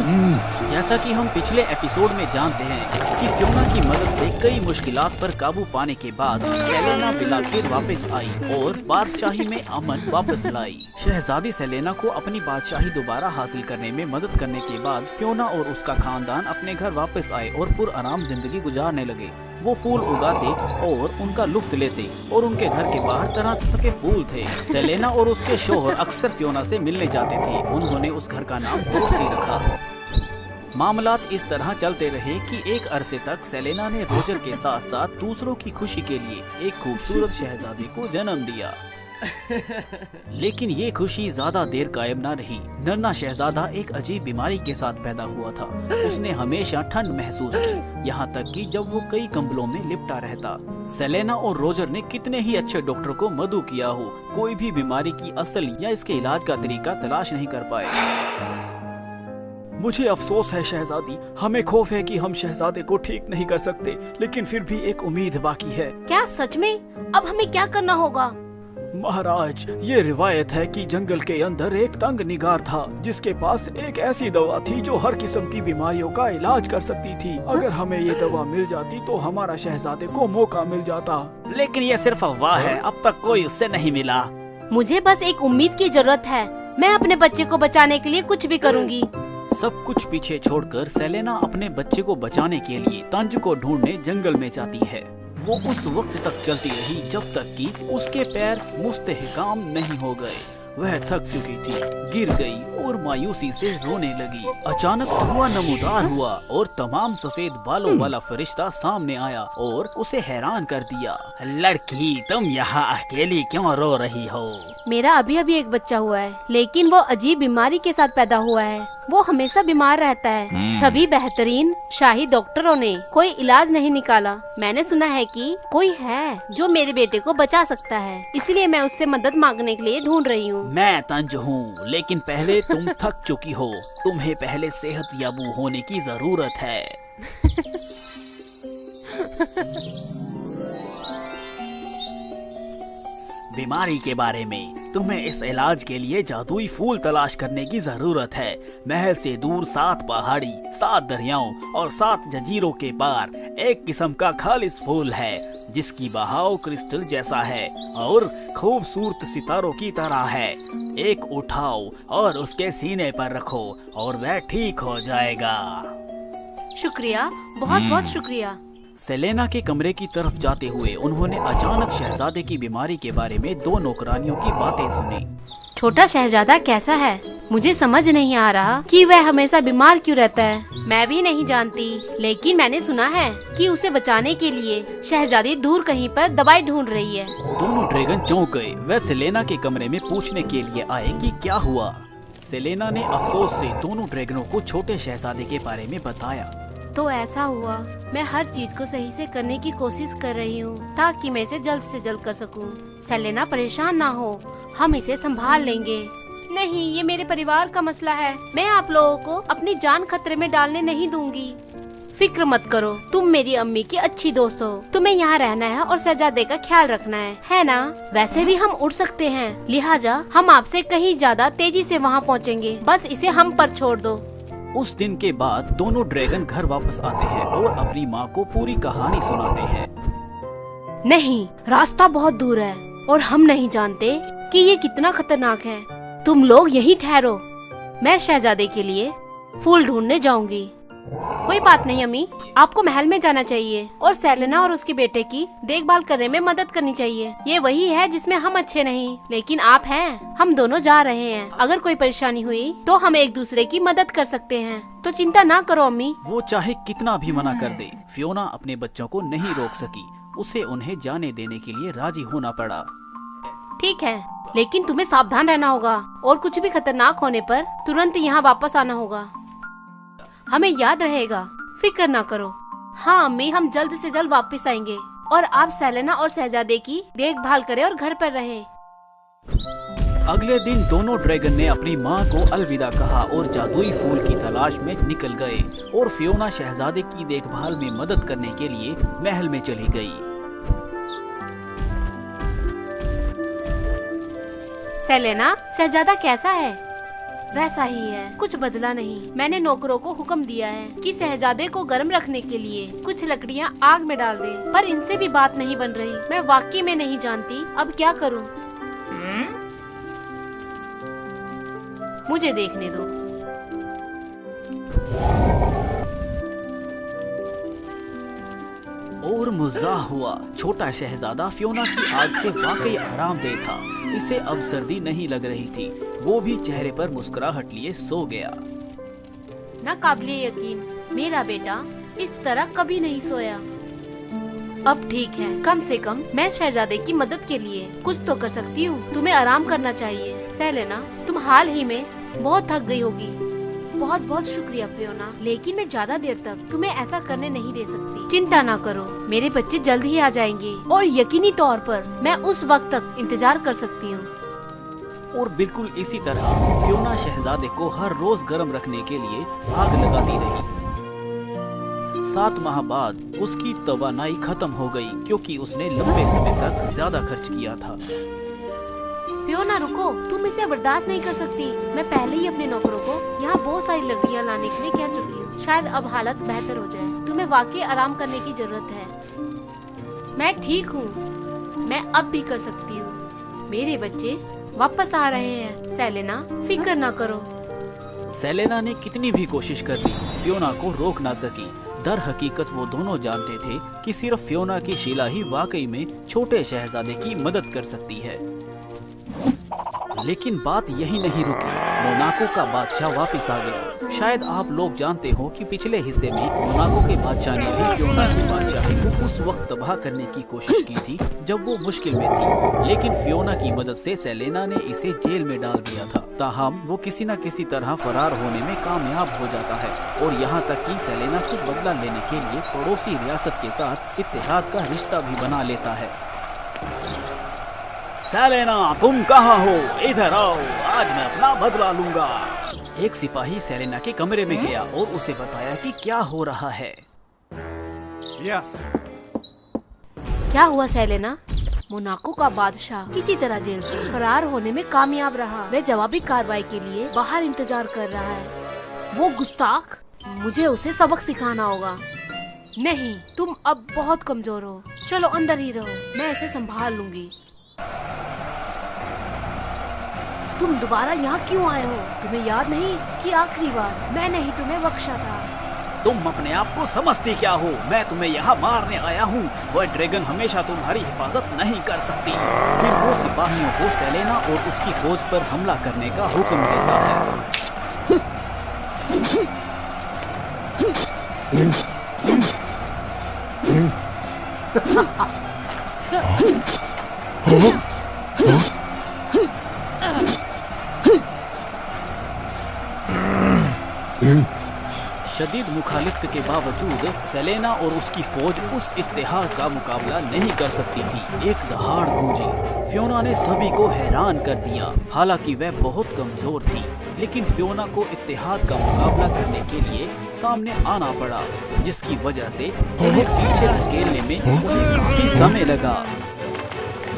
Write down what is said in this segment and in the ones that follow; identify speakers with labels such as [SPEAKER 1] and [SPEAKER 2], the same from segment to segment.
[SPEAKER 1] जैसा कि हम पिछले एपिसोड में जानते हैं कि फियोना की मदद से कई मुश्किलात पर काबू पाने के बाद सेलेना बिलाखिर वापस आई और बादशाही में अमन वापस लाई। शहजादी सेलेना को अपनी बादशाही दोबारा हासिल करने में मदद करने के बाद फियोना और उसका खानदान अपने घर वापस आए और पुरआराम जिंदगी गुजारने लगे। वो फूल उगाते और उनका लुफ्त लेते और उनके घर के बाहर तरह तरह के फूल थे। सेलेना और उसके शोहर अक्सर फियोना से मिलने जाते थे। उन्होंने उस घर का नाम दोस्ती रखा। मामलात इस तरह चलते रहे कि एक अरसे तक सेलेना ने रोजर के साथ साथ दूसरों की खुशी के लिए एक खूबसूरत शहजादे को जन्म दिया। लेकिन ये खुशी ज्यादा देर कायम न रही। नन्हा शहजादा एक अजीब बीमारी के साथ पैदा हुआ था। उसने हमेशा ठंड महसूस की, यहाँ तक कि जब वो कई कंबलों में लिपटा रहता। सेलेना और रोजर ने कितने ही अच्छे डॉक्टर को मदऊ किया हो, कोई भी बीमारी की असल या इसके इलाज का तरीका तलाश नहीं कर पाए। मुझे अफसोस है शहजादी, हमें खौफ है कि हम शहजादे को ठीक नहीं कर सकते, लेकिन फिर भी एक उम्मीद बाकी है।
[SPEAKER 2] क्या सच में? अब हमें क्या करना होगा?
[SPEAKER 1] महाराज, ये रिवायत है कि जंगल के अंदर एक तंग निगार था जिसके पास एक ऐसी दवा थी जो हर किस्म की बीमारियों का इलाज कर सकती थी। अगर हमें ये दवा मिल जाती तो हमारा शहजादे को मौका मिल जाता। लेकिन ये सिर्फ अफवाह है, अब तक कोई उससे नहीं मिला।
[SPEAKER 2] मुझे बस एक उम्मीद की जरूरत है। मैं अपने बच्चे को बचाने के लिए कुछ भी करूँगी।
[SPEAKER 1] सब कुछ पीछे छोड़कर सेलेना अपने बच्चे को बचाने के लिए तंज को ढूंढने जंगल में जाती है। वो उस वक्त तक चलती रही जब तक कि उसके पैर मुस्तहकाम नहीं हो गए। वह थक चुकी थी, गिर गई और मायूसी से रोने लगी। अचानक धुआं नमूदार हुआ और तमाम सफेद बालों वाला फरिश्ता सामने आया और उसे हैरान कर दिया। लड़की, तुम यहाँ अकेली क्यों रो रही हो?
[SPEAKER 2] मेरा अभी अभी एक बच्चा हुआ है, लेकिन वो अजीब बीमारी के साथ पैदा हुआ है। वो हमेशा बीमार रहता है। सभी बेहतरीन शाही डॉक्टरों ने कोई इलाज नहीं निकाला। मैंने सुना है कि कोई है जो मेरे बेटे को बचा सकता है, इसलिए मैं उससे मदद मांगने के लिए ढूंढ रही हूँ।
[SPEAKER 1] मैं तंज हूँ, लेकिन पहले तुम थक चुकी हो। तुम्हें पहले सेहतयाबू होने की जरूरत है। बीमारी के बारे में तुम्हें इस इलाज के लिए जादुई फूल तलाश करने की जरूरत है। महल से दूर 7 पहाड़ी, 7 दरियाओं और 7 जजीरों के पार एक किस्म का खालिस फूल है जिसकी बहाव क्रिस्टल जैसा है और खूबसूरत सितारों की तरह है। एक उठाओ और उसके सीने पर रखो और वह ठीक हो जाएगा।
[SPEAKER 2] शुक्रिया, बहुत बहुत शुक्रिया।
[SPEAKER 1] सेलेना के कमरे की तरफ जाते हुए उन्होंने अचानक शहजादे की बीमारी के बारे में 2 नौकरानियों की बातें सुनी।
[SPEAKER 2] छोटा शहजादा कैसा है? मुझे समझ नहीं आ रहा कि वह हमेशा बीमार क्यों रहता है। मैं भी नहीं जानती, लेकिन मैंने सुना है कि उसे बचाने के लिए शहजादी दूर कहीं पर दवाई ढूंढ रही है।
[SPEAKER 1] दोनों ड्रैगन चौंक गए। वह सेलेना के कमरे में पूछने के लिए आए कि क्या हुआ। सेलेना ने अफसोस से दोनों ड्रैगनों को छोटे शहजादे के बारे में बताया।
[SPEAKER 2] तो ऐसा हुआ, मैं हर चीज को सही से करने की कोशिश कर रही हूँ ताकि मैं इसे जल्द से जल्द कर सकूँ। सेलेना परेशान ना हो, हम इसे संभाल लेंगे। नहीं, ये मेरे परिवार का मसला है। मैं आप लोगों को अपनी जान खतरे में डालने नहीं दूंगी। फिक्र मत करो, तुम मेरी अम्मी की अच्छी दोस्त हो। तुम्हें यहाँ रहना है और शहजादे का ख्याल रखना है ना? वैसे भी हम उड़ सकते हैं, लिहाजा हम आपसे कहीं ज्यादा तेजी से वहाँ पहुँचेंगे। बस इसे हम पर छोड़ दो।
[SPEAKER 1] उस दिन के बाद दोनों ड्रैगन घर वापस आते हैं और अपनी माँ को पूरी कहानी सुनाते हैं।
[SPEAKER 2] नहीं, रास्ता बहुत दूर है और हम नहीं जानते कि ये कितना खतरनाक है। तुम लोग यहीं ठहरो, मैं शहजादे के लिए फूल ढूंढने जाऊंगी। कोई बात नहीं अम्मी, आपको महल में जाना चाहिए और सेलेना और उसके बेटे की देखभाल करने में मदद करनी चाहिए। ये वही है जिसमें हम अच्छे नहीं, लेकिन आप हैं। हम दोनों जा रहे हैं। अगर कोई परेशानी हुई तो हम एक दूसरे की मदद कर सकते हैं, तो चिंता ना करो अम्मी।
[SPEAKER 1] वो चाहे कितना भी मना कर दे, फियोना अपने बच्चों को नहीं रोक सकी। उसे उन्हें जाने देने के लिए राजी होना पड़ा।
[SPEAKER 2] ठीक है, लेकिन तुम्हें सावधान रहना होगा और कुछ भी खतरनाक होने पर तुरंत यहाँ वापस आना होगा। हमें याद रहेगा, फिक्र ना करो। हाँ अम्मी, हम जल्द से जल्द वापस आएंगे और आप सेलेना और शहजादे की देखभाल करें और घर पर रहें।
[SPEAKER 1] अगले दिन दोनों ड्रैगन ने अपनी माँ को अलविदा कहा और जादुई फूल की तलाश में निकल गए और फियोना शहजादे की देखभाल में मदद करने के लिए महल में चली गई।
[SPEAKER 2] सेलेना, शहजादा कैसा है? वैसा ही है, कुछ बदला नहीं। मैंने नौकरों को हुक्म दिया है कि शहजादे को गर्म रखने के लिए कुछ लकड़ियाँ आग में डाल दे, पर इनसे भी बात नहीं बन रही। मैं वाकई में नहीं जानती अब क्या करूँ। मुझे देखने दो।
[SPEAKER 1] और मुज़्ज़ाह हुआ। छोटा शहजादा फियोना की आग से वाकई आरामदेह था। इसे अब सर्दी नहीं लग रही थी। वो भी चेहरे पर मुस्कुराहट लिए सो गया।
[SPEAKER 2] ना काबिले यकीन, मेरा बेटा इस तरह कभी नहीं सोया। अब ठीक है, कम से कम मैं शहजादे की मदद के लिए कुछ तो कर सकती हूँ। तुम्हें आराम करना चाहिए। सेलेना, तुम हाल ही में बहुत थक गई होगी। बहुत बहुत शुक्रिया फियोना, लेकिन मैं ज्यादा देर तक तुम्हें ऐसा करने नहीं दे सकती। चिंता ना करो, मेरे बच्चे जल्द ही आ जाएंगे और यकीनी तौर पर मैं उस वक्त तक इंतजार कर सकती हूँ।
[SPEAKER 1] और बिल्कुल इसी तरह फियोना शहजादे को हर रोज गर्म रखने के लिए आग लगाती रही। 7 माह बाद उसकी तवानाई खत्म हो गई, क्योंकि उसने लंबे समय तक ज्यादा खर्च किया था।
[SPEAKER 2] फियोना रुको, तुम इसे बर्दाश्त नहीं कर सकती। मैं पहले ही अपने नौकरों को यहाँ बहुत सारी लकड़ियाँ लाने के लिए कह चुकी हूँ। शायद अब हालत बेहतर हो जाए। तुम्हें वाकई आराम करने की जरूरत है। मैं ठीक हूँ, मैं अब भी कर सकती हूँ। मेरे बच्चे वापस आ रहे हैं। सेलेना, फिक्र ना करो।
[SPEAKER 1] सेलेना ने कितनी भी कोशिश कर ली, फियोना को रोक ना सकी। दर हकीकत वो दोनों जानते थे कि सिर्फ फियोना की शीला ही वाकई में छोटे शहजादे की मदद कर सकती है। लेकिन बात यही नहीं रुकी। मोनाको का बादशाह वापस आ गया। शायद आप लोग जानते हो कि पिछले हिस्से में मोनाको के बादशाह ने भी फियोना की बादशाही को उस वक्त तबाह करने की कोशिश की थी जब वो मुश्किल में थी, लेकिन फियोना की मदद से सेलेना ने इसे जेल में डाल दिया था। ताहम वो किसी न किसी तरह फरार होने में कामयाब हो जाता है और यहाँ तक कि सेलेना से बदला लेने के लिए पड़ोसी रियासत के साथ इत्तेहाद का रिश्ता भी बना लेता है। सेलेना, तुम कहाँ हो? इधर आओ, आज मैं अपना बदला लूंगा। एक सिपाही सेलेना के कमरे में गया और उसे बताया कि क्या हो रहा है।
[SPEAKER 3] यस।
[SPEAKER 2] क्या हुआ सेलेना? मोनाको का बादशाह किसी तरह जेल से फरार होने में कामयाब रहा। वह जवाबी कार्रवाई के लिए बाहर इंतजार कर रहा है। वो गुस्ताख, मुझे उसे सबक सिखाना होगा। नहीं, तुम अब बहुत कमजोर हो। चलो अंदर ही रहो, मैं इसे संभाल लूंगी। तुम दोबारा यहाँ क्यों आए हो? तुम्हें याद नहीं कि आखिरी बार मैंने ही तुम्हें बख्शा था?
[SPEAKER 1] तुम अपने आप को समझती क्या हो? मैं तुम्हें यहाँ मारने आया हूँ। वह ड्रैगन हमेशा तुम्हारी हिफाजत नहीं कर सकती। फिर वो सिपाहियों को सेलेना और उसकी फौज पर हमला करने का हुक्म देता है। शदीद मुखालिफ्त के बावजूद सेलेना और उसकी फौज उस इत्तेहाद का मुकाबला नहीं कर सकती थी। एक दहाड़ गूंजी। फियोना ने सभी को हैरान कर दिया। हालांकि वह बहुत कमजोर थी, लेकिन फियोना को इत्तेहाद का मुकाबला करने के लिए सामने आना पड़ा, जिसकी वजह से उन्हें पीछे धकेलने में उन्हें काफी समय लगा।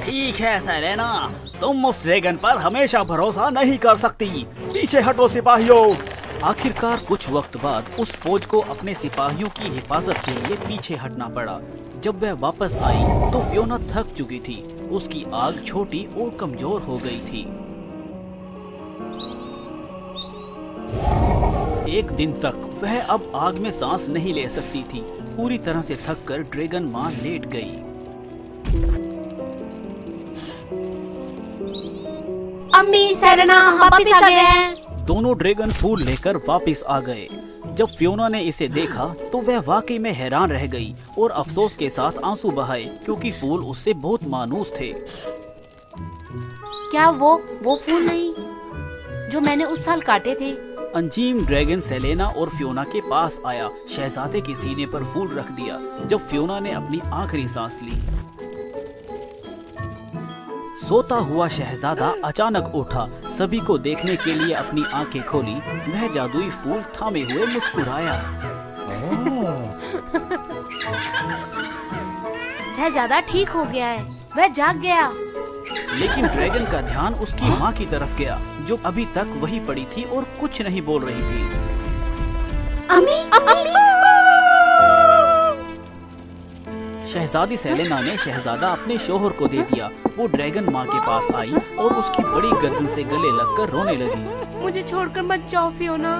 [SPEAKER 1] ठीक है सेलेना, तुम उस ड्रैगन पर हमेशा भरोसा नहीं कर सकती। पीछे हटो सिपाहियों। आखिरकार कुछ वक्त बाद उस फौज को अपने सिपाहियों की हिफाजत के लिए पीछे हटना पड़ा। जब वह वापस आई तो फियोना थक चुकी थी। उसकी आग छोटी और कमजोर हो गई थी। एक दिन तक वह अब आग में सांस नहीं ले सकती थी। पूरी तरह से थककर ड्रैगन मां लेट गई।
[SPEAKER 2] अम्मी, सेलेना वापस आ गए हैं।
[SPEAKER 1] दोनों ड्रैगन फूल लेकर वापस आ गए। जब फियोना ने इसे देखा तो वह वाकई में हैरान रह गई और अफसोस के साथ आंसू बहाए, क्योंकि फूल उससे बहुत मानूस थे।
[SPEAKER 2] क्या वो फूल नहीं जो मैंने उस साल काटे थे?
[SPEAKER 1] अंजीम ड्रैगन सेलेना और फियोना के पास आया, शहजादे के सीने पर फूल रख दिया। जब फियोना ने अपनी आखिरी सांस ली, सोता हुआ शहजादा अचानक उठा। सभी को देखने के लिए अपनी आंखें खोली। वह जादुई फूल थामे हुए मुस्कुराया।
[SPEAKER 2] शहजादा ठीक हो गया है, वह जाग गया।
[SPEAKER 1] लेकिन ड्रैगन का ध्यान उसकी माँ की तरफ गया, जो अभी तक वही पड़ी थी और कुछ नहीं बोल रही थी।
[SPEAKER 2] अम्मी, अम्मी।
[SPEAKER 1] शहजादी सेलेना ने शहजादा अपने शोहर को दे दिया। वो ड्रैगन माँ के पास आई और उसकी बड़ी गर्दन से गले लगकर रोने लगी।
[SPEAKER 2] मुझे छोड़कर मत जाओ फियोना।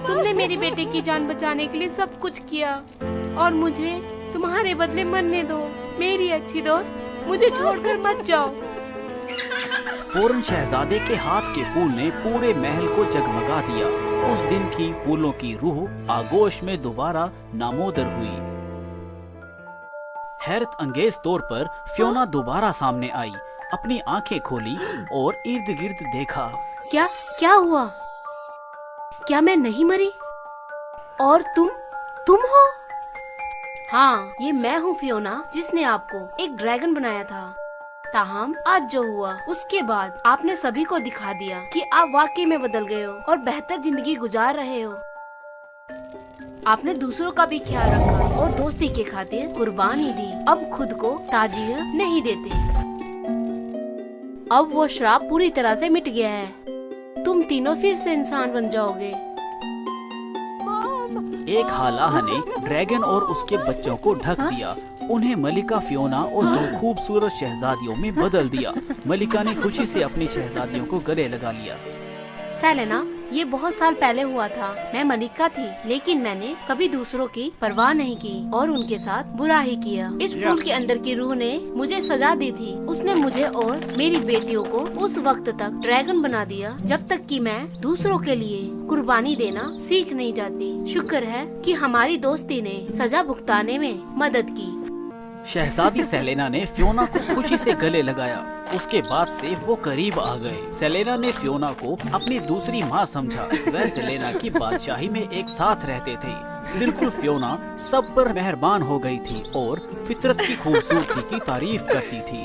[SPEAKER 2] तुमने मेरी बेटे की जान बचाने के लिए सब कुछ किया और मुझे तुम्हारे बदले मरने दो। मेरी अच्छी दोस्त, मुझे छोड़कर मत जाओ।
[SPEAKER 1] फौरन शहजादे के हाथ के फूल ने पूरे महल को जगमगा दिया। उस दिन की फूलों की रूह आगोश में दोबारा नामोदर हुई। हैरत अंगेज तौर पर फियोना दोबारा सामने आई, अपनी आंखें खोली और इर्द गिर्द देखा।
[SPEAKER 2] क्या हुआ? क्या मैं नहीं मरी? और तुम हो? हाँ, ये मैं हूँ फियोना, जिसने आपको एक ड्रैगन बनाया था। ताहम आज जो हुआ उसके बाद आपने सभी को दिखा दिया कि आप वाकई में बदल गए हो और बेहतर जिंदगी गुजार रहे हो। आपने दूसरों का भी ख्याल रखा और दोस्ती के खातिर कुर्बानी दी। अब खुद को ताजीह नहीं देते। अब वो श्राप पूरी तरह से मिट गया है। तुम तीनों फिर से इंसान बन जाओगे।
[SPEAKER 1] एक हालाह ने ड्रैगन और उसके बच्चों को ढक दिया। उन्हें मलिका, फियोना और दो खूबसूरत शहजादियों में बदल दिया। मलिका ने खुशी से अपनी शहजादियों को गले लगा लिया।
[SPEAKER 2] सेलेना, ये बहुत साल पहले हुआ था। मैं मलिका थी, लेकिन मैंने कभी दूसरों की परवाह नहीं की और उनके साथ बुरा ही किया। इस फूल के अंदर की रूह ने मुझे सजा दी थी। उसने मुझे और मेरी बेटियों को उस वक्त तक ड्रैगन बना दिया जब तक कि मैं दूसरों के लिए कुर्बानी देना सीख नहीं जाती। शुक्र है कि हमारी दोस्ती ने सजा भुगताने में मदद की।
[SPEAKER 1] शहजादी सेलेना ने फियोना को खुशी से गले लगाया। उसके बाद से वो करीब आ गए। सेलेना ने फियोना को अपनी दूसरी माँ समझा। वह सेलेना की बादशाही में एक साथ रहते थे। बिल्कुल फियोना सब पर मेहरबान हो गई थी और फितरत की खूबसूरती की तारीफ करती थी।